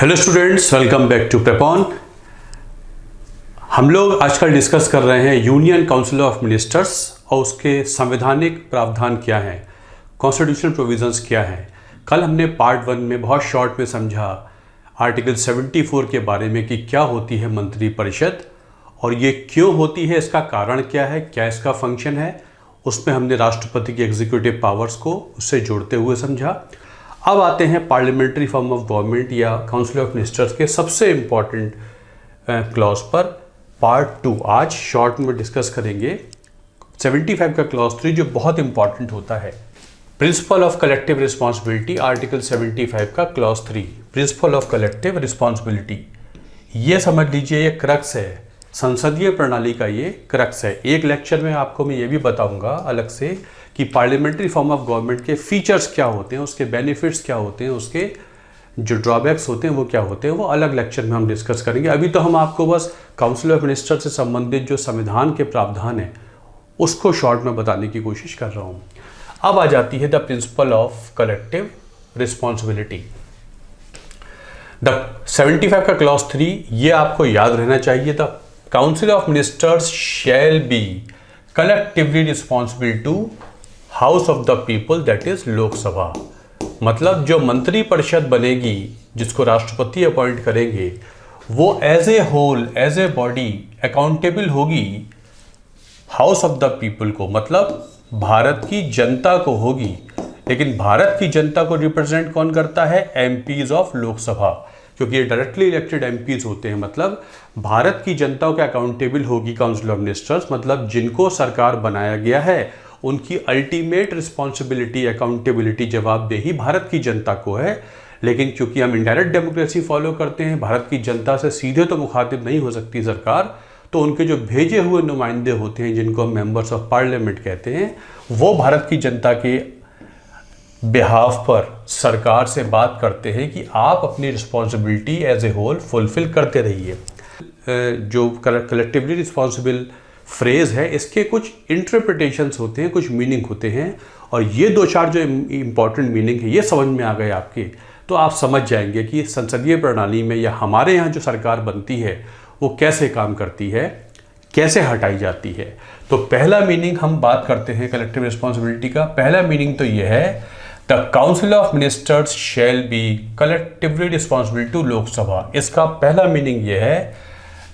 Hello students, welcome back to Prepon. हम लोग आजकल डिस्कस कर रहे हैं यूनियन काउंसिल ऑफ मिनिस्टर्स और उसके संवैधानिक प्रावधान क्या हैं, कॉन्स्टिट्यूशनल प्रोविजंस क्या हैं। कल हमने पार्ट 1 में बहुत शॉर्ट में समझा आर्टिकल 74 के बारे में कि क्या होती है मंत्रिपरिषद और ये क्यों होती है, इसका कारण क्या है, क्या इसका फंक्शन है। उसमें हमने राष्ट्रपति की एग्जीक्यूटिव पावर्स को उससे जोड़ते हुए समझा। अब आते हैं पार्लियामेंट्री फॉर्म ऑफ गवर्नमेंट या काउंसिल ऑफ मिनिस्टर्स के सबसे इम्पॉर्टेंट क्लॉज पर पार्ट 2 आज शॉर्ट में डिस्कस करेंगे। 75 का क्लॉज 3 जो बहुत इंपॉर्टेंट होता है, principal of collective responsibility, article 75 का clause 3 principal of collective responsibility. ये समझ लीजिए, ये क्रक्स है संसदीय प्रणाली का, ये क्रक्स है। एक लेक्चर में आपको मैं ये भी बताऊंगा अलग से कि पार्लियामेंट्री फॉर्म ऑफ गवर्नमेंट के फीचर्स क्या होते हैं, उसके बेनिफिट्स क्या होते हैं, उसके जो ड्रॉबैक्स होते हैं वो क्या होते हैं, वो अलग लेक्चर में हम डिस्कस करेंगे। अभी तो हम आपको बस काउंसिल ऑफ मिनिस्टर से संबंधित जो संविधान के प्रावधान हैं उसको शॉर्ट में बताने की कोशिश कर रहा हूँ। अब आ जाती है the principle of collective responsibility. The 75 का क्लॉज 3 ये आपको याद रहना चाहिए। The council of ministers shall be collectively responsible to house of the people, that is Lok Sabha. मतलब जो मंत्री परिषद बनेगी जिसको राष्ट्रपति अपॉइंट करेंगे वो as a whole, as a body accountable होगी हाउस ऑफ द पीपल को, मतलब भारत की जनता को होगी। लेकिन भारत की जनता को रिप्रेजेंट कौन करता है? एमपीज ऑफ लोकसभा, क्योंकि ये डायरेक्टली इलेक्टेड एमपीज होते हैं। मतलब भारत की जनता को अकाउंटेबल होगी काउंसिल ऑफ मिनिस्टर्स, मतलब जिनको सरकार बनाया गया है उनकी अल्टीमेट रिस्पॉन्सिबिलिटी, अकाउंटेबिलिटी, जवाबदेही भारत की जनता को है। लेकिन क्योंकि हम इनडायरेक्ट डेमोक्रेसी फॉलो करते हैं, भारत की जनता से सीधे तो मुखातिब नहीं हो सकती सरकार, तो उनके जो भेजे हुए नुमाइंदे होते हैं जिनको हम मेंबर्स ऑफ पार्लियामेंट कहते हैं, वो भारत की जनता के बिहाफ पर सरकार से बात करते हैं कि आप अपनी responsibility as a whole fulfil करते रहिए। जो कलेक्टिवली रिस्पॉन्सिबल फ्रेज है, इसके कुछ इंटरप्रिटेशंस होते हैं, कुछ मीनिंग होते हैं, और ये दो चार जो इम्पॉर्टेंट मीनिंग है ये समझ में आ गए आपके, तो आप समझ जाएंगे कि संसदीय प्रणाली में या हमारे यहाँ जो सरकार बनती है वो कैसे काम करती है, कैसे हटाई जाती है। तो पहला मीनिंग हम बात करते हैं कलेक्टिव रिस्पॉन्सिबिलिटी का। पहला मीनिंग तो यह है, the council of ministers shall be collectively responsible to Lok Sabha. इसका पहला मीनिंग यह है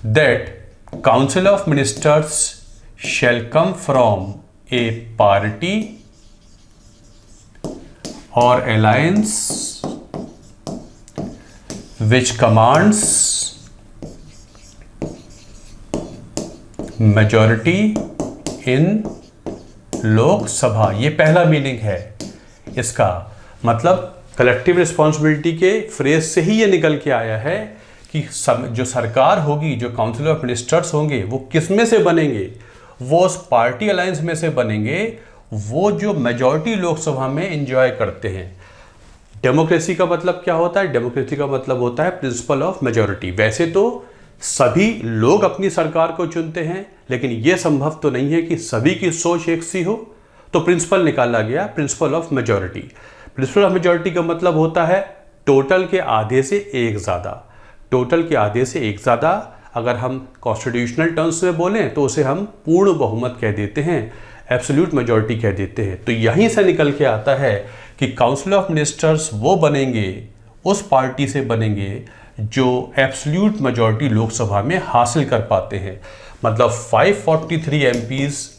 that Council of Ministers shall come from a party or alliance which commands majority in Lok Sabha। ये पहला मीनिंग है इसका। मतलब कलेक्टिव रिस्पॉन्सिबिलिटी के फ्रेज से ही ये निकल के आया है कि जो सरकार होगी, जो काउंसिल ऑफ मिनिस्टर्स होंगे, वो किस में से बनेंगे? वो उस पार्टी अलायंस में से बनेंगे वो जो मेजॉरिटी लोकसभा में एंजॉय करते हैं। डेमोक्रेसी का मतलब क्या होता है? डेमोक्रेसी का मतलब होता है प्रिंसिपल ऑफ मेजॉरिटी। वैसे तो सभी लोग अपनी सरकार को चुनते हैं, लेकिन यह संभव तो नहीं है कि सभी की सोच एक सी हो, तो प्रिंसिपल निकाला गया principle of majority. Principle of majority का मतलब होता है टोटल के आधे से एक ज़्यादा। टोटल के आधे से एक ज़्यादा, अगर हम कॉन्स्टिट्यूशनल टर्म्स में बोलें तो उसे हम पूर्ण बहुमत कह देते हैं, एब्सोल्यूट मेजॉरिटी कह देते हैं। तो यहीं से निकल के आता है कि काउंसिल ऑफ मिनिस्टर्स वो बनेंगे, उस पार्टी से बनेंगे जो एब्सोल्यूट मेजॉरिटी लोकसभा में हासिल कर पाते हैं। मतलब 543 एमपीज,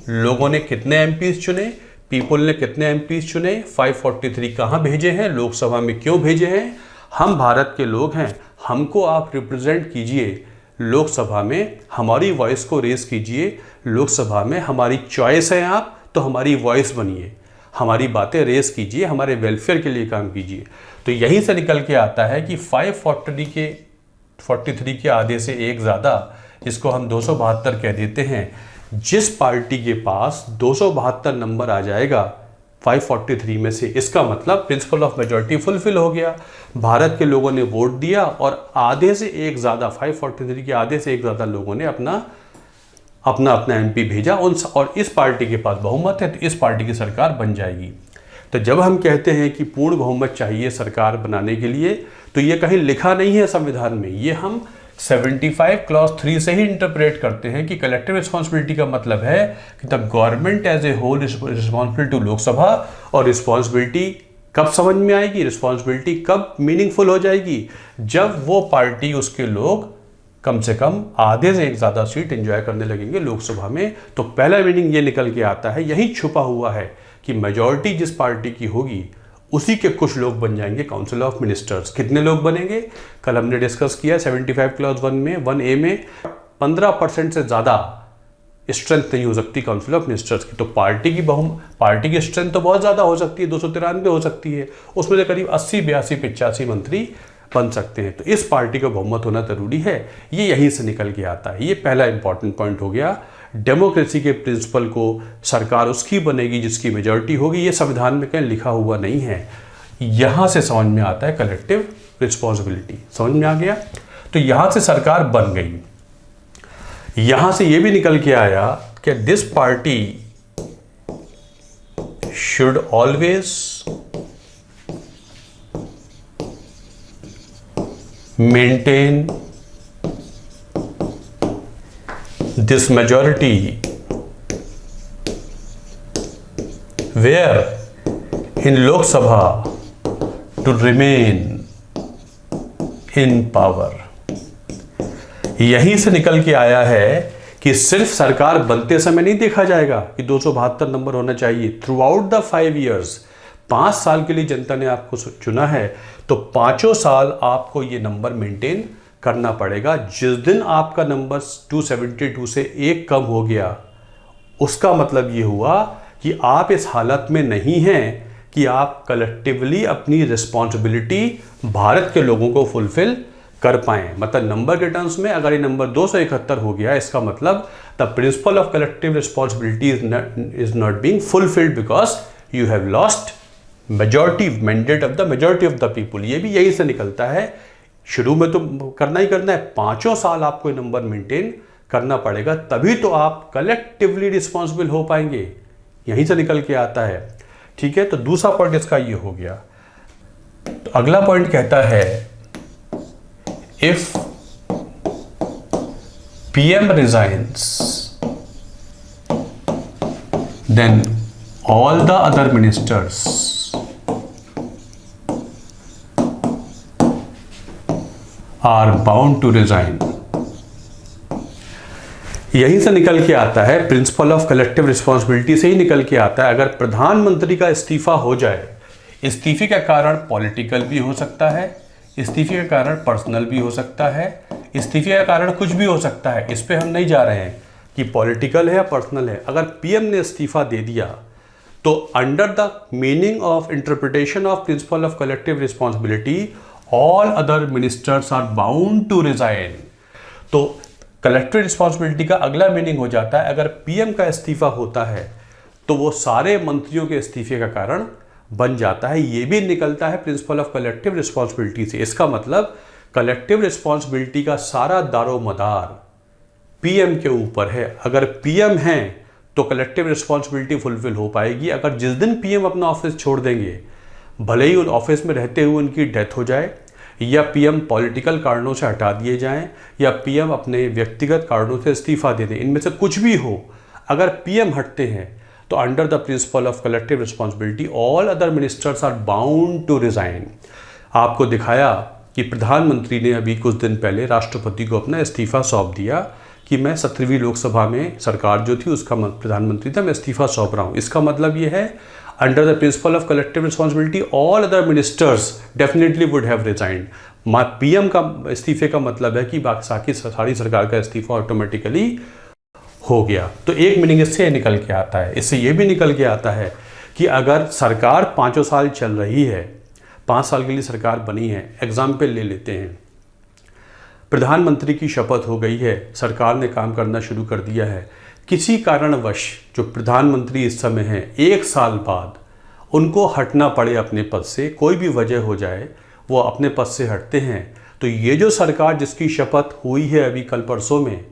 लोगों ने कितने एमपीज चुने, पीपल ने कितने एमपीज चुने, 543 कहाँ भेजे हैं, लोकसभा में क्यों भेजे हैं? हम भारत के लोग हैं, हमको आप रिप्रेजेंट कीजिए लोकसभा में, हमारी वॉइस को रेस कीजिए लोकसभा में, हमारी चॉइस है आप, तो हमारी वॉइस बनिए, हमारी बातें रेस कीजिए, हमारे वेलफेयर के लिए काम कीजिए। तो यहीं से निकल के आता है कि 543 के आधे से एक ज़्यादा, जिसको हम 272 कह देते हैं, जिस पार्टी के पास 272 नंबर आ जाएगा 543 में से, इसका मतलब प्रिंसिपल ऑफ मेजॉरिटी फुलफिल हो गया। भारत के लोगों ने वोट दिया और आधे से एक ज़्यादा, 543 के आधे से एक ज़्यादा लोगों ने अपना एमपी भेजा और इस पार्टी के पास बहुमत है, तो इस पार्टी की सरकार बन जाएगी। तो जब हम कहते हैं कि पूर्ण बहुमत चाहिए सरकार बनाने के लिए, तो ये कहीं लिखा नहीं है संविधान में, ये हम 75 क्लॉज 3 से ही इंटरप्रेट करते हैं कि कलेक्टिव रिस्पॉन्सिबिलिटी का मतलब है कि the government as a whole responsible to Lok Sabha. और रिस्पॉन्सिबिलिटी कब समझ में आएगी, रिस्पॉन्सिबिलिटी कब मीनिंगफुल हो जाएगी, जब वो पार्टी, उसके लोग कम से कम आधे से एक ज़्यादा सीट एंजॉय करने लगेंगे लोकसभा में। तो पहला मीनिंग ये निकल के आता है, यही छुपा हुआ है कि मेजॉरिटी जिस पार्टी की होगी उसी के कुछ लोग बन जाएंगे काउंसिल ऑफ मिनिस्टर्स। कितने लोग बनेंगे, कल हमने डिस्कस किया 75 क्लॉज 1 में 1A में 15% से ज़्यादा स्ट्रेंथ नहीं हो सकती काउंसिल ऑफ मिनिस्टर्स की। तो पार्टी की स्ट्रेंथ तो बहुत ज़्यादा हो सकती है, 293 हो सकती है, उसमें से करीब 80, 82, 85 मंत्री बन सकते हैं। तो इस पार्टी का बहुमत होना जरूरी है, ये यहीं से निकल के आता है। ये पहला इंपॉर्टेंट पॉइंट हो गया। डेमोक्रेसी के प्रिंसिपल को सरकार उसकी बनेगी जिसकी मेजॉरिटी होगी, ये संविधान में कहीं लिखा हुआ नहीं है। यहां से समझ में आता है कलेक्टिव रिस्पॉन्सिबिलिटी। समझ में आ गया? तो यहां से सरकार बन गई। यहां से यह भी निकल के आया कि this party should always maintain this majority where in Lok Sabha to remain in power। यहीं से निकल के आया है कि सिर्फ सरकार बनते समय नहीं देखा जाएगा कि 272 नंबर होना चाहिए। थ्रू आउट द 5 years, 5 साल के लिए जनता ने आपको चुना है, तो 5 साल आपको ये नंबर मेंटेन करना पड़ेगा। जिस दिन आपका नंबर 272 से 1 कम हो गया, उसका मतलब ये हुआ कि आप इस हालत में नहीं हैं कि आप कलेक्टिवली अपनी रिस्पॉन्सिबिलिटी भारत के लोगों को फुलफिल कर पाएं। मतलब नंबर के टर्म्स में अगर ये नंबर 271 हो गया, इसका मतलब the principle of collective responsibility is not being fulfilled because you have lost majority mandate of the majority of the people. ये भी यही से निकलता है। शुरू में तो करना ही करना है, 5 साल आपको ये नंबर मेंटेन करना पड़ेगा, तभी तो आप कलेक्टिवली रिस्पॉन्सिबल हो पाएंगे। यहीं से निकल के आता है। ठीक है, तो दूसरा पॉइंट इसका ये हो गया। तो अगला पॉइंट कहता है if PM resigns then all the other ministers are bound to resign। यहीं से निकल के आता है, प्रिंसिपल ऑफ कलेक्टिव रिस्पॉन्सिबिलिटी से ही निकल के आता है। अगर प्रधानमंत्री का इस्तीफा हो जाए, इस्तीफे का कारण पॉलिटिकल भी हो सकता है, इस्तीफे का कारण पर्सनल भी हो सकता है, इस्तीफे का कारण कुछ भी हो सकता है। इस पे हम नहीं जा रहे हैं कि पॉलिटिकल है या पर्सनल है। अगर पीएम ने इस्तीफा दे दिया तो under the meaning of interpretation of principle of collective responsibility all other ministers are bound to resign. तो कलेक्टिव रिस्पॉन्सिबिलिटी का अगला मीनिंग हो जाता है, अगर पीएम का इस्तीफा होता है तो वो सारे मंत्रियों के इस्तीफे का कारण बन जाता है। ये भी निकलता है प्रिंसिपल ऑफ कलेक्टिव रिस्पॉन्सिबिलिटी से। इसका मतलब कलेक्टिव रिस्पॉन्सिबिलिटी का सारा दारोमदार पीएम के ऊपर है। अगर पीएम हैं तो कलेक्टिव रिस्पॉन्सिबिलिटी फुलफिल हो पाएगी। अगर जिस दिन पीएम अपना ऑफिस छोड़ देंगे, भले ही उन ऑफिस में रहते हुए उनकी डेथ हो जाए, या पीएम पॉलिटिकल कारणों से हटा दिए जाएं, या पीएम अपने व्यक्तिगत कारणों से इस्तीफा दे दें, इनमें से कुछ भी हो, अगर पीएम हटते हैं तो under the principle of collective responsibility all other ministers are bound to resign. आपको दिखाया कि प्रधानमंत्री ने अभी कुछ दिन पहले राष्ट्रपति को अपना इस्तीफा सौंप दिया कि मैं 17वीं लोकसभा में सरकार जो थी उसका प्रधानमंत्री था, मैं इस्तीफा सौंप रहा हूँ। इसका मतलब ये है under the principle of collective responsibility all other ministers definitely would have resigned. PM का इस्तीफे का मतलब है कि बाकी सारी सरकार का इस्तीफा ऑटोमेटिकली हो गया। तो एक मीनिंग इससे निकल के आता है। इससे ये भी निकल के आता है कि अगर सरकार 5 साल चल रही है, 5 साल के लिए सरकार बनी है, एग्जाम्पल ले लेते हैं, प्रधानमंत्री की शपथ हो गई है, सरकार ने काम करना शुरू कर दिया है, किसी कारणवश जो प्रधानमंत्री इस समय हैं 1 साल बाद उनको हटना पड़े अपने पद से, कोई भी वजह हो जाए वो अपने पद से हटते हैं, तो ये जो सरकार जिसकी शपथ हुई है अभी कल परसों में,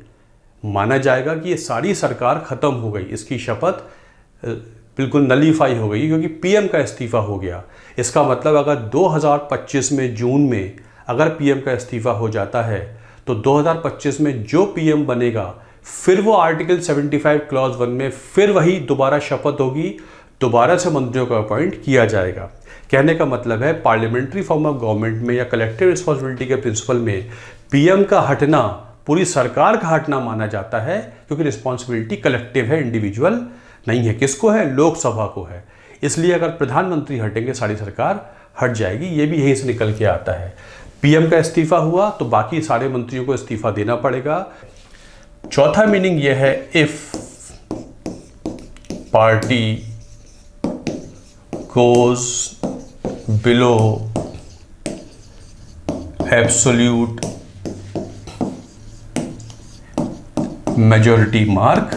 माना जाएगा कि ये सारी सरकार ख़त्म हो गई, इसकी शपथ बिल्कुल नलीफाई हो गई, क्योंकि पीएम का इस्तीफ़ा हो गया। इसका मतलब अगर 2025 में जून में अगर पीएम का इस्तीफ़ा हो जाता है तो 2025 में जो पीएम बनेगा फिर वो आर्टिकल 75 क्लॉज 1 में फिर वही दोबारा शपथ होगी, दोबारा से मंत्रियों को अपॉइंट किया जाएगा। कहने का मतलब है पार्लियामेंट्री फॉर्म ऑफ गवर्नमेंट में या कलेक्टिव रिस्पॉन्सिबिलिटी के प्रिंसिपल में पीएम का हटना पूरी सरकार का हटना माना जाता है, क्योंकि रिस्पॉन्सिबिलिटी कलेक्टिव है, इंडिविजुअल नहीं है। किसको है? लोकसभा को है। इसलिए अगर प्रधानमंत्री हटेंगे सारी सरकार हट जाएगी। ये भी यहीं से निकल के आता है। पीएम का इस्तीफा हुआ तो बाकी सारे मंत्रियों को इस्तीफा देना पड़ेगा। चौथा मीनिंग यह है, if party goes below absolute majority mark,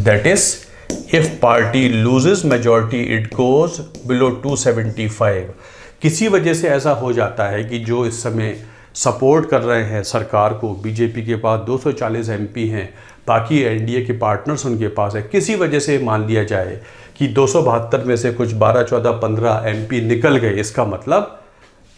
that is if party loses majority it goes below 275। किसी वजह से ऐसा हो जाता है कि जो इस समय सपोर्ट कर रहे हैं सरकार को, बीजेपी के पास 240 एमपी हैं, बाकी एनडीए के पार्टनर्स उनके पास है, किसी वजह से मान लिया जाए कि 272 में से कुछ 12, 14, 15 एमपी निकल गए, इसका मतलब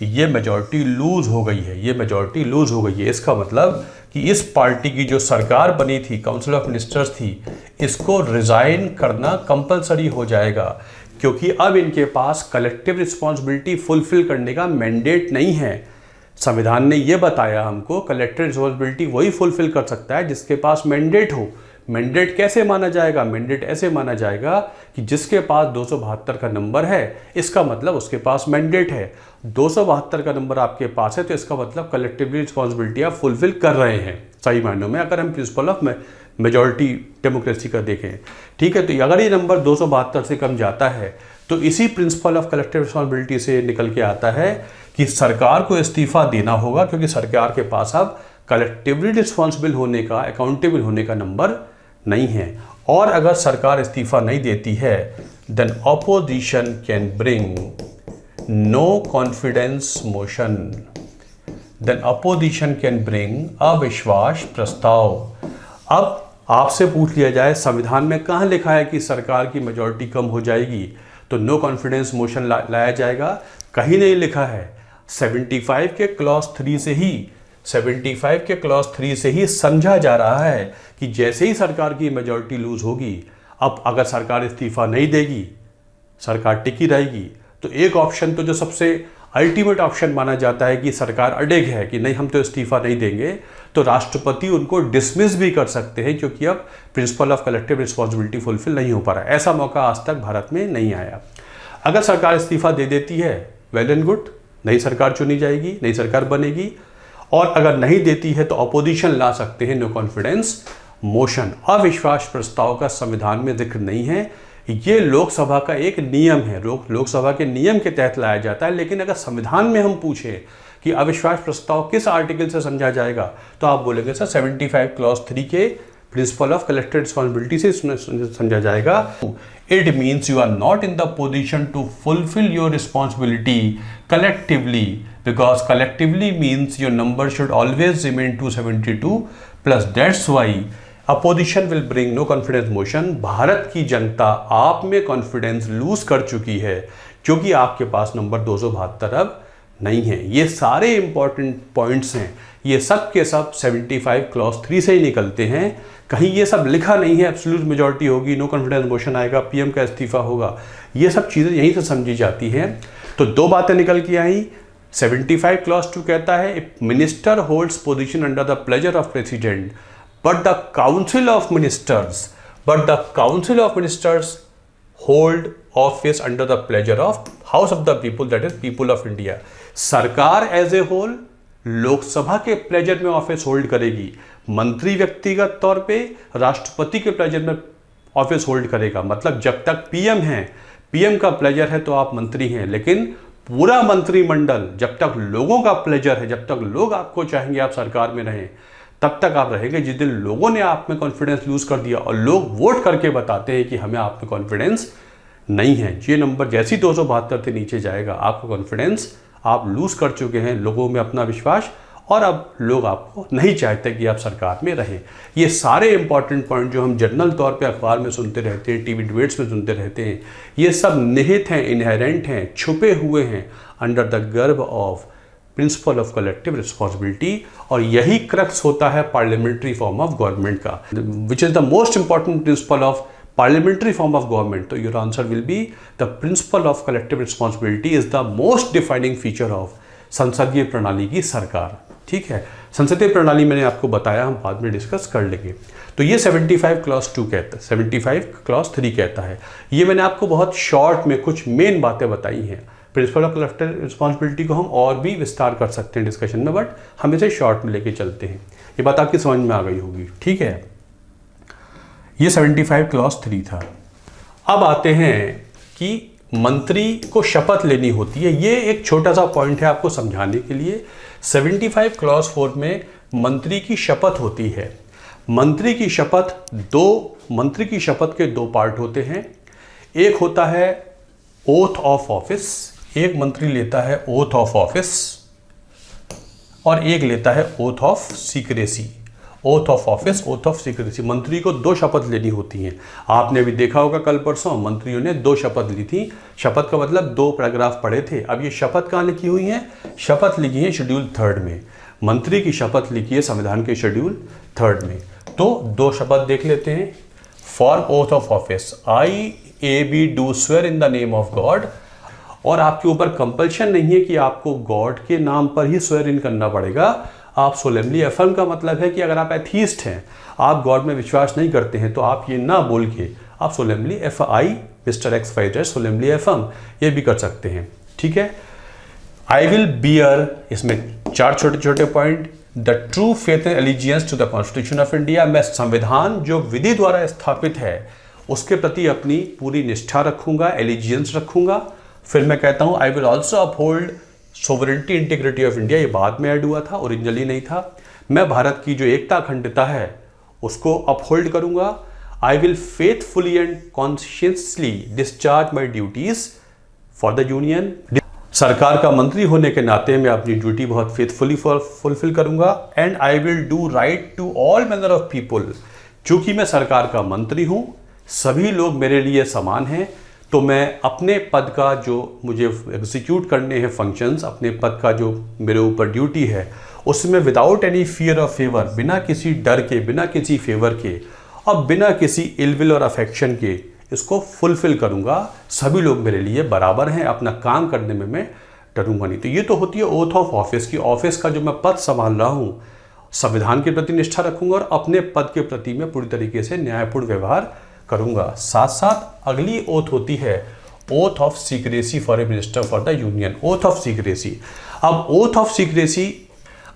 ये मेजॉरिटी लूज हो गई है, ये मेजॉरिटी लूज हो गई है। इसका मतलब कि इस पार्टी की जो सरकार बनी थी, काउंसिल ऑफ मिनिस्टर्स थी, इसको रिज़ाइन करना कंपलसरी हो जाएगा, क्योंकि अब इनके पास कलेक्टिव रिस्पॉन्सिबिलिटी फुलफिल करने का मैंडेट नहीं है। संविधान ने ये बताया हमको, कलेक्टिव रिस्पॉन्सिबिलिटी वही फुलफिल कर सकता है जिसके पास मैंडेट हो। मैंडेट कैसे माना जाएगा? मैंडेट ऐसे माना जाएगा कि जिसके पास 272 का नंबर है, इसका मतलब उसके पास मैंडेट है। 272 का नंबर आपके पास है तो इसका मतलब कलेक्टिवली रिस्पॉन्सिबिलिटी आप फुलफिल कर रहे हैं सही मायनों में, अगर हम प्रिंसिपल ऑफ मेजॉरिटी डेमोक्रेसी का देखें। ठीक है, तो अगर ये नंबर 272 से कम जाता है तो इसी प्रिंसिपल ऑफ कलेक्टिव रिस्पॉन्सिबिलिटी से निकल के आता है कि सरकार को इस्तीफा देना होगा, क्योंकि सरकार के पास अब कलेक्टिवली रिस्पॉन्सिबल होने का, अकाउंटेबल होने का नंबर नहीं है। और अगर सरकार इस्तीफा नहीं देती है then opposition can bring no confidence motion, then opposition can bring अविश्वास प्रस्ताव। अब आपसे पूछ लिया जाए संविधान में कहाँ लिखा है कि सरकार की मेजॉरिटी कम हो जाएगी तो नो कॉन्फिडेंस मोशन लाया जाएगा? कहीं नहीं लिखा है। 75 के क्लॉज 3 से ही 75 के क्लॉज 3 से ही समझा जा रहा है कि जैसे ही सरकार की मेजॉरिटी लूज होगी, अब अगर सरकार इस्तीफा नहीं देगी, सरकार टिकी रहेगी, तो एक ऑप्शन तो जो सबसे अल्टीमेट ऑप्शन माना जाता है कि सरकार अड़ेग है कि नहीं हम तो इस्तीफा नहीं देंगे, तो राष्ट्रपति उनको डिसमिस भी कर सकते हैं, क्योंकि अब principal of collective responsibility fulfil नहीं हो पा रहा है। ऐसा मौका आज तक भारत में नहीं आया। अगर सरकार इस्तीफा दे देती है वेल एंड गुड, नई सरकार चुनी जाएगी, नई सरकार बनेगी। और अगर नहीं देती है तो अपोजिशन ला सकते हैं नो कॉन्फिडेंस मोशन। अविश्वास प्रस्ताव का संविधान में जिक्र नहीं है, ये लोकसभा का एक नियम है, लोकसभा के नियम के तहत लाया जाता है। लेकिन अगर संविधान में हम पूछें कि अविश्वास प्रस्ताव किस आर्टिकल से समझा जाएगा, तो आप बोलेंगे सर 75 क्लॉज 3 के प्रिंसिपल ऑफ कलेक्टिव रिस्पॉन्सिबिलिटी से समझा जाएगा। It means you are not in the position to fulfil your responsibility collectively, because collectively means your number should always remain 272 plus that's why opposition will bring no confidence motion. Bharat की जनता आप में confidence lose कर चुकी है, क्योंकि आपके पास number 272 अब नहीं है। ये सारे इंपॉर्टेंट पॉइंट्स हैं, ये सब के सब 75 क्लॉज 3 से ही निकलते हैं। कहीं ये सब लिखा नहीं है एब्सोल्यूट मेजॉरिटी होगी, नो कॉन्फिडेंस मोशन आएगा, पीएम का इस्तीफा होगा। ये सब चीज़ें यहीं से समझी जाती हैं। तो दो बातें निकल के आई। 75 क्लॉज 2 कहता है if minister holds position under the pleasure of president but the council of ministers hold office under the pleasure of house of the people, that is people of India। सरकार एज ए होल लोकसभा के pleasure में office hold करेगी, मंत्री व्यक्तिगत तौर पे राष्ट्रपति के प्लेजर में ऑफिस होल्ड करेगा। मतलब जब तक पीएम है, पीएम का प्लेजर है तो आप मंत्री हैं, लेकिन पूरा मंत्रिमंडल जब तक लोगों का प्लेजर है, जब तक लोग आपको चाहेंगे आप सरकार में रहें, तब तक आप रहेंगे। जिस दिन लोगों ने आप में कॉन्फिडेंस लूज कर दिया और लोग वोट करके बताते हैं कि हमें आप में कॉन्फिडेंस नहीं है, ये नंबर जैसी 272 से नीचे जाएगा, आपका कॉन्फिडेंस आप लूज कर चुके हैं, लोगों में अपना विश्वास और अब लोग आपको नहीं चाहते कि आप सरकार में रहें। ये सारे इंपॉर्टेंट पॉइंट जो हम जनरल तौर पे अखबार में सुनते रहते हैं, टीवी डिबेट्स में सुनते रहते हैं, ये सब निहित हैं, इनहेरेंट हैं, छुपे हुए हैं अंडर द गर्भ of principle of collective responsibility. और यही क्रक्स होता है पार्लियामेंट्री फॉर्म ऑफ गवर्नमेंट का, which is the most important principle of parliamentary form of government. तो your answer will be the principle of collective responsibility is the most defining feature of संसदीय प्रणाली की सरकार। ठीक है, संसदीय प्रणाली मैंने आपको बताया, हम बाद में डिस्कस कर लेंगे। तो ये 75 क्लॉज 2 कहता है, 75 क्लॉज 3 कहता है। ये मैंने आपको बहुत शॉर्ट में कुछ मेन बातें बताई हैं। प्रिंसिपल ऑफ कलेक्टिव रिस्पॉन्सिबिलिटी को हम और भी विस्तार कर सकते हैं डिस्कशन में, बट हम इसे शॉर्ट में लेके चलते हैं। ये बात आपकी समझ में आ गई होगी। ठीक है, ये 75 क्लॉज 3 था। अब आते हैं कि मंत्री को शपथ लेनी होती है। ये एक छोटा सा पॉइंट है आपको समझाने के लिए। 75 क्लॉज 4 में मंत्री की शपथ होती है। मंत्री की शपथ के दो पार्ट होते हैं। एक होता है ओथ ऑफ ऑफिस, एक मंत्री लेता है ओथ ऑफ ऑफिस और एक लेता है oath of secrecy. Oath of office, oath of secrecy. मंत्री को 2 शपथ लेनी होती हैं। आपने अभी देखा होगा कल परसों मंत्रियों ने 2 शपथ ली थी। शपथ का मतलब 2 पैराग्राफ पढ़े थे। अब ये शपथ कहाँ लिखी हुई है? शपथ लिखी है शेड्यूल 3 में। मंत्री की शपथ लिखी है संविधान के शेड्यूल 3 में। तो 2 शपथ देख लेते हैं। For oath of office, I A B do swear in the name of God. और आपके ऊपर कंपल्शन नहीं है कि आपको गॉड के नाम पर ही स्वेयर इन करना पड़ेगा। आप सोलेमली अफर्म का मतलब है कि अगर आप एथीस्ट हैं, आप गॉड में विश्वास नहीं करते हैं, तो आप ये ना बोल के आप solemnly FI mister X Y Z solemnly affirm ये भी कर सकते हैं। ठीक है, आई विल बियर, इसमें 4 छोटे छोटे point. The true faith and allegiance to the constitution of India, मैं संविधान जो विधि द्वारा स्थापित है उसके प्रति अपनी पूरी निष्ठा रखूंगा, एलिजियंस रखूंगा। फिर मैं कहता हूं I will also uphold sovereignty integrity of India. ये बाद में ऐड हुआ था, ओरिजिनली नहीं था। मैं भारत की जो एकता अखंडता है उसको अपहोल्ड करूंगा। I will faithfully and consciously discharge my duties for the union. सरकार का मंत्री होने के नाते मैं अपनी ड्यूटी बहुत फेथफुली फुलफिल करूंगा। And I will do right to all manner of people. चूंकि मैं सरकार का मंत्री हूं, सभी लोग मेरे लिए समान हैं, तो मैं अपने पद का जो मुझे एग्जीक्यूट करने हैं फंक्शंस, अपने पद का जो मेरे ऊपर ड्यूटी है, उसमें without any fear of favour, बिना किसी डर के, बिना किसी फेवर के और बिना किसी इलविल और अफेक्शन के इसको फुलफिल करूंगा। सभी लोग मेरे लिए बराबर हैं, अपना काम करने में मैं डरूंगा नहीं। तो ये तो होती है ओथ ऑफ ऑफिस की। ऑफिस का जो मैं पद संभाल रहा हूँ, संविधान के प्रति निष्ठा रखूंगा और अपने पद के प्रति मैं पूरी तरीके से न्यायपूर्ण व्यवहार करूंगा। साथ साथ अगली ओथ होती है oath of secrecy for a minister for the union. Oath of secrecy, अब oath of secrecy,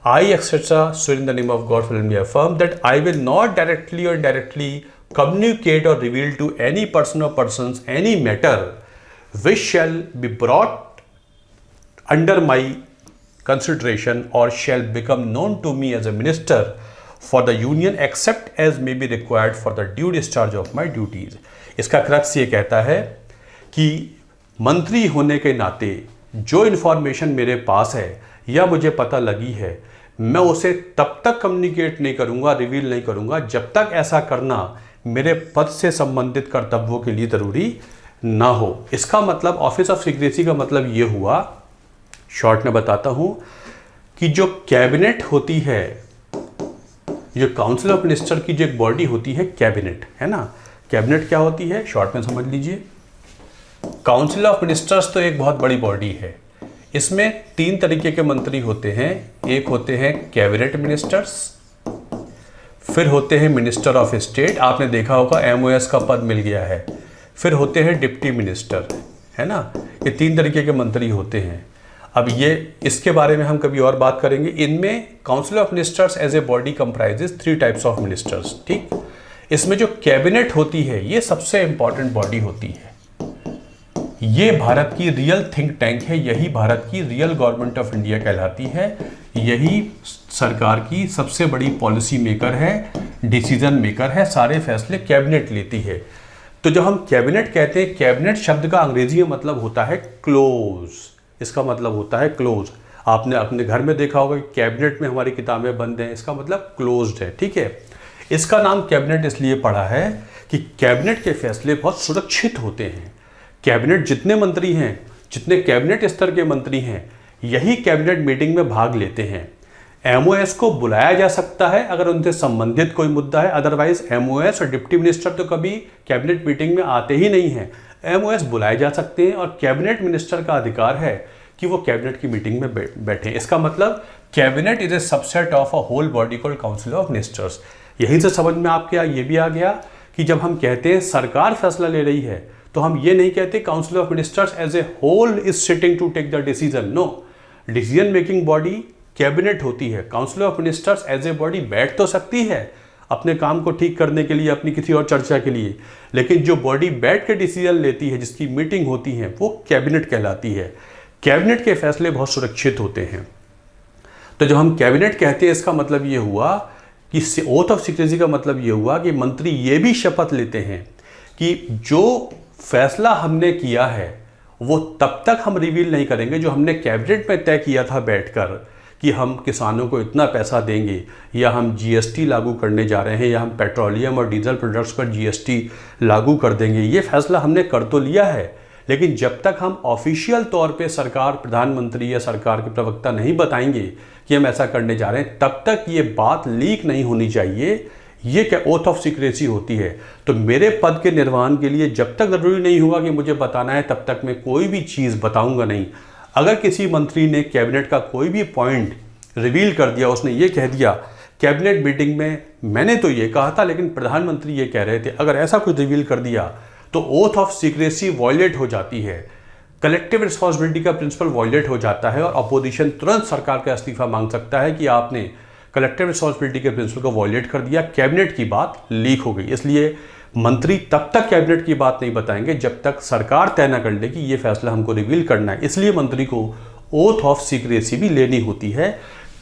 I etcetera swear in the name of God solemnly affirm that I will not directly or indirectly communicate or reveal to any person or persons any matter which shall be brought under my consideration or shall become known to me as a minister for the union except as may be required for the due discharge of my duties। इसका crux ये कहता है कि मंत्री होने के नाते जो इन्फॉर्मेशन मेरे पास है या मुझे पता लगी है, मैं उसे तब तक कम्युनिकेट नहीं करूंगा, रिवील नहीं करूंगा, जब तक ऐसा करना मेरे पद से संबंधित कर्तव्यों के लिए जरूरी ना हो। इसका मतलब ऑफिस ऑफ सीक्रेसी का मतलब ये हुआ, शॉर्ट में बताता हूं, कि जो कैबिनेट होती है, जो काउंसिल ऑफ मिनिस्टर की जो एक बॉडी होती है कैबिनेट, है ना। कैबिनेट क्या होती है, शॉर्ट में समझ लीजिए। काउंसिल ऑफ मिनिस्टर्स तो एक बहुत बड़ी बॉडी है। इसमें 3 तरीके के मंत्री होते हैं। एक होते हैं कैबिनेट मिनिस्टर्स, फिर होते हैं मिनिस्टर ऑफ स्टेट, आपने देखा होगा MOS का पद मिल गया है, फिर होते हैं डिप्टी मिनिस्टर, है ना। ये 3 तरीके के मंत्री होते हैं। अब ये इसके बारे में हम कभी और बात करेंगे। इनमें council of ministers as a body comprises 3 types of ministers. ठीक, इसमें जो कैबिनेट होती है ये सबसे इंपॉर्टेंट बॉडी होती है। ये भारत की रियल थिंक टैंक है, यही भारत की रियल गवर्नमेंट ऑफ इंडिया कहलाती है। यही सरकार की सबसे बड़ी पॉलिसी मेकर है, डिसीजन मेकर है, सारे फैसले कैबिनेट लेती है। तो जब हम कैबिनेट कहते हैं, कैबिनेट शब्द का अंग्रेजी में मतलब होता है क्लोज। इसका मतलब होता है क्लोज। आपने अपने घर में देखा होगा कि कैबिनेट में हमारी किताबें बंद हैं, इसका मतलब क्लोज्ड है। ठीक है, इसका नाम कैबिनेट इसलिए पड़ा है कि कैबिनेट के फैसले बहुत सुरक्षित होते हैं। कैबिनेट जितने मंत्री हैं, जितने कैबिनेट स्तर के मंत्री हैं, यही कैबिनेट मीटिंग में भाग लेते हैं। एमओएस को बुलाया जा सकता है अगर उनसे संबंधित कोई मुद्दा है, अदरवाइज एमओएस और डिप्टी मिनिस्टर तो कभी कैबिनेट मीटिंग में आते ही नहीं हैं। एमओएस बुलाए जा सकते हैं और कैबिनेट मिनिस्टर का अधिकार है कि वो कैबिनेट की मीटिंग में बैठे। इसका मतलब cabinet is a subset of a whole body called council of ministers. यहीं से समझ में आपके ये भी आ गया कि जब हम कहते हैं सरकार फैसला ले रही है तो हम ये नहीं कहते council of ministers as a whole is sitting to take the decision. No, decision making body cabinet होती है। Council of ministers as a body बैठ तो सकती है अपने काम को ठीक करने के लिए, अपनी किसी और चर्चा के लिए, लेकिन जो बॉडी बैठ के डिसीजन लेती है, जिसकी मीटिंग होती है, वो कैबिनेट कहलाती है। कैबिनेट के फैसले बहुत सुरक्षित होते हैं। तो जब हम कैबिनेट कहते हैं इसका मतलब ये हुआ कि ओथ ऑफ सीक्रेसी का मतलब ये हुआ कि मंत्री ये भी शपथ लेते हैं कि जो फैसला हमने किया है वो तब तक हम रिवील नहीं करेंगे जो हमने कैबिनेट में तय किया था बैठकर कि हम किसानों को इतना पैसा देंगे, या हम जीएसटी लागू करने जा रहे हैं, या हम पेट्रोलियम और डीजल प्रोडक्ट्स पर जीएसटी लागू कर देंगे। ये फैसला हमने कर तो लिया है, लेकिन जब तक हम ऑफिशियल तौर पे सरकार, प्रधानमंत्री या सरकार के प्रवक्ता नहीं बताएंगे कि हम ऐसा करने जा रहे हैं, तब तक ये बात लीक नहीं होनी चाहिए। ये क्या ओथ ऑफ सीक्रेसी होती है। तो मेरे पद के निर्वहन के लिए जब तक ज़रूरी नहीं होगा कि मुझे बताना है, तब तक मैं कोई भी चीज़ बताऊंगा नहीं। अगर किसी मंत्री ने कैबिनेट का कोई भी पॉइंट रिवील कर दिया, उसने ये कह दिया कैबिनेट मीटिंग में मैंने तो ये कहा था लेकिन प्रधानमंत्री ये कह रहे थे, अगर ऐसा कुछ रिवील कर दिया तो ओथ ऑफ सीक्रेसी वॉयलेट हो जाती है, कलेक्टिव रिस्पॉन्सिबिलिटी का प्रिंसिपल वॉयलेट हो जाता है और अपोजिशन तुरंत सरकार का इस्तीफा मांग सकता है कि आपने कलेक्टिव रिस्पॉन्सिबिलिटी के प्रिंसिपल को वॉयलेट कर दिया, कैबिनेट की बात लीक हो गई। इसलिए मंत्री तब तक कैबिनेट की बात नहीं बताएंगे जब तक सरकार तय न कर ले कि ये फैसला हमको रिवील करना है। इसलिए मंत्री को ओथ ऑफ सीक्रेसी भी लेनी होती है।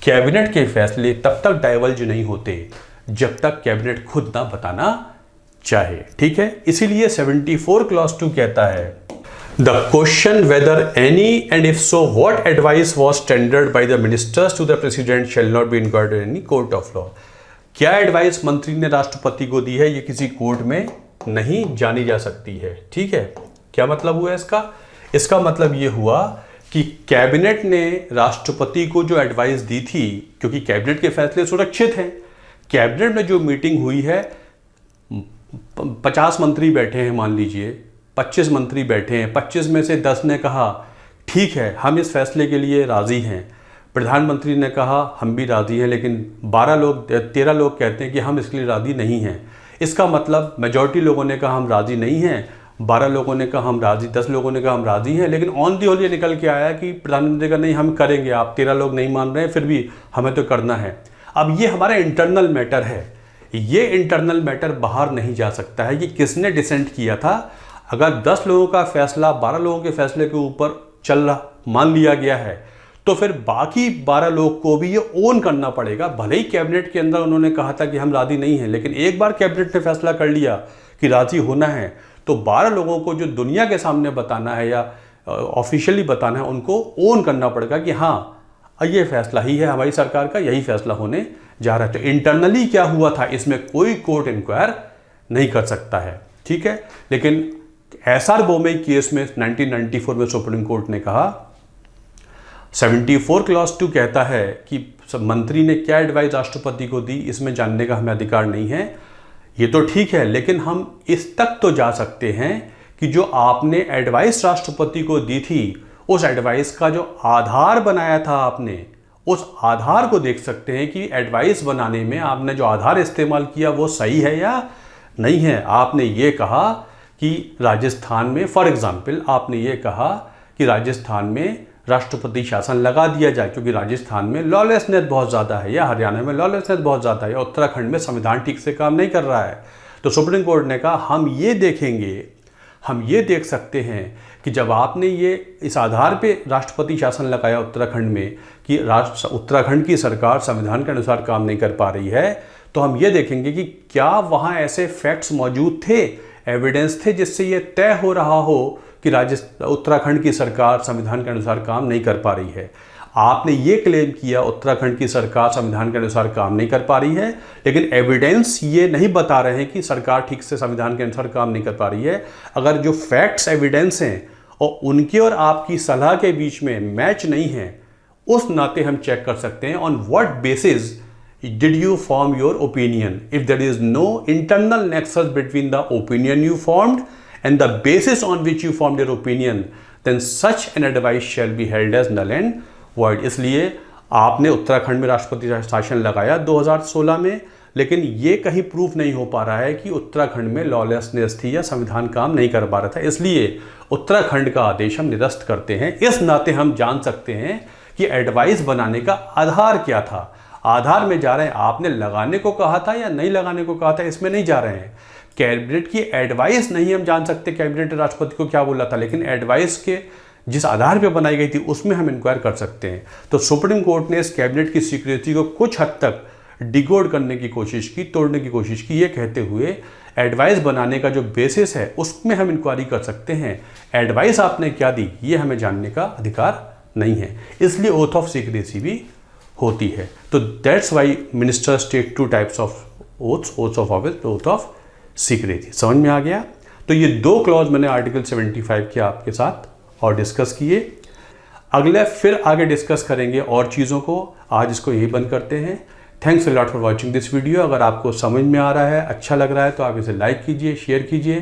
कैबिनेट के फैसले तब तक डाइवल्ज नहीं होते जब तक कैबिनेट खुद ना बताना चाहे। ठीक है, इसीलिए 74 क्लॉज 2 कहता है the question whether any and if so what advice was tendered by the ministers to the president shall not be inquired in any court of law. क्या एडवाइस मंत्री ने राष्ट्रपति को दी है ये किसी कोर्ट में नहीं जानी जा सकती है। ठीक है, क्या मतलब हुआ इसका? इसका मतलब ये हुआ कि कैबिनेट ने राष्ट्रपति को जो एडवाइस दी थी, क्योंकि कैबिनेट के फैसले सुरक्षित हैं, कैबिनेट में जो मीटिंग हुई है 50 मंत्री बैठे हैं, मान लीजिए 25 मंत्री बैठे हैं, 25 में से 10 ने कहा ठीक है हम इस फैसले के लिए राज़ी हैं, प्रधानमंत्री ने कहा हम भी राज़ी हैं, लेकिन 13 लोग कहते हैं कि हम इसके लिए राज़ी नहीं हैं। इसका मतलब मेजॉरिटी लोगों ने कहा हम राज़ी नहीं हैं, 12 लोगों ने कहा हम राज़ी, 10 लोगों ने कहा हम राज़ी हैं, लेकिन ऑन दी होल ये निकल के आया कि प्रधानमंत्री का नहीं हम करेंगे, आप 13 लोग नहीं मान रहे हैं फिर भी हमें तो करना है। अब ये हमारा इंटरनल मैटर है, ये इंटरनल मैटर बाहर नहीं जा सकता है कि किसने डिसेंट किया था। अगर 10 लोगों का फैसला 12 लोगों के फैसले के ऊपर चल रहा मान लिया गया है तो फिर बाकी 12 लोग को भी ये ओन करना पड़ेगा। भले ही कैबिनेट के अंदर उन्होंने कहा था कि हम राज़ी नहीं हैं, लेकिन एक बार कैबिनेट ने फैसला कर लिया कि राज़ी होना है तो 12 लोगों को जो दुनिया के सामने बताना है या ऑफिशियली बताना है, उनको ओन करना पड़ेगा कि हाँ ये फैसला ही है हमारी सरकार का, यही फैसला होने जा रहा है। तो इंटरनली क्या हुआ था इसमें कोई कोर्ट इंक्वायर नहीं कर सकता है। ठीक है, लेकिन एसआर बोमई केस में 1994 में सुप्रीम कोर्ट ने कहा 74 क्लॉज 2 कहता है कि मंत्री ने क्या एडवाइस राष्ट्रपति को दी इसमें जानने का हमें अधिकार नहीं है। ये तो ठीक है, लेकिन हम इस तक तो जा सकते हैं कि जो आपने एडवाइस राष्ट्रपति को दी थी उस एडवाइस का जो आधार बनाया था आपने, उस आधार को देख सकते हैं कि एडवाइस बनाने में आपने जो आधार इस्तेमाल किया वो सही है या नहीं है। आपने ये कहा कि राजस्थान में, फॉर एग्जाम्पल आपने ये कहा कि राजस्थान में राष्ट्रपति शासन लगा दिया जाए क्योंकि राजस्थान में लॉलेसनेस बहुत ज़्यादा है, या हरियाणा में लॉलेसनेस बहुत ज़्यादा है, या उत्तराखंड में संविधान ठीक से काम नहीं कर रहा है। तो सुप्रीम कोर्ट ने कहा हम ये देखेंगे, हम ये देख सकते हैं कि जब आपने ये इस आधार पे राष्ट्रपति शासन लगाया उत्तराखंड में कि उत्तराखंड की सरकार संविधान के अनुसार काम नहीं कर पा रही है, तो हम ये देखेंगे कि क्या वहाँ ऐसे फैक्ट्स मौजूद थे, एविडेंस थे जिससे ये तय हो रहा हो कि उत्तराखंड की सरकार संविधान के अनुसार काम नहीं कर पा रही है। आपने ये क्लेम किया उत्तराखंड की सरकार संविधान के अनुसार काम नहीं कर पा रही है, लेकिन एविडेंस ये नहीं बता रहे हैं कि सरकार ठीक से संविधान के अनुसार काम नहीं कर पा रही है। अगर जो फैक्ट्स एविडेंस हैं और उनके और आपकी सलाह के बीच में मैच नहीं है, उस नाते हम चेक कर सकते हैं on what basis did you form your opinion. If there is no internal nexus between the opinion you formed and the basis on which you formed your opinion, then such an advice shall be held as null and void. इसलिए आपने उत्तराखंड में राष्ट्रपति शासन लगाया 2016 में, लेकिन ये कहीं प्रूफ नहीं हो पा रहा है कि उत्तराखंड में लॉलेसनेस थी या संविधान काम नहीं कर पा रहा था, इसलिए उत्तराखंड का आदेश हम निरस्त करते हैं। इस नाते हम जान सकते हैं कि एडवाइस बनाने का आधार क्या था। आधार में जा रहे हैं, आपने लगाने को कहा था या नहीं लगाने को कहा था, इसमें नहीं जा रहे हैं। कैबिनेट की एडवाइस नहीं हम जान सकते कैबिनेट ने राष्ट्रपति को क्या बोला था, लेकिन एडवाइस के जिस आधार पे बनाई गई थी उसमें हम इंक्वायर कर सकते हैं। तो सुप्रीम कोर्ट ने इस कैबिनेट की स्वीकृति को कुछ हद तक डिकोड करने की कोशिश की, तोड़ने की कोशिश की, ये कहते हुए एडवाइस बनाने का जो बेसिस है उसमें हम इंक्वायरी कर सकते हैं। एडवाइस आपने क्या दी ये हमें जानने का अधिकार नहीं है, इसलिए ओथ ऑफ सीक्रेसी भी होती है। तो that's why ministers take two types of oaths, oath of office, oath of secrecy. समझ में आ गया? तो ये दो क्लॉज मैंने आर्टिकल 75 के आपके साथ और डिस्कस किए। अगले फिर आगे डिस्कस करेंगे और चीज़ों को। आज इसको यही बंद करते हैं। Thanks a lot for watching this video. अगर आपको समझ में आ रहा है, अच्छा लग रहा है, तो आप इसे लाइक कीजिए, शेयर कीजिए।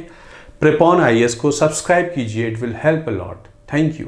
प्रेपॉन IAS को सब्सक्राइब कीजिए, it will help a lot. Thank you.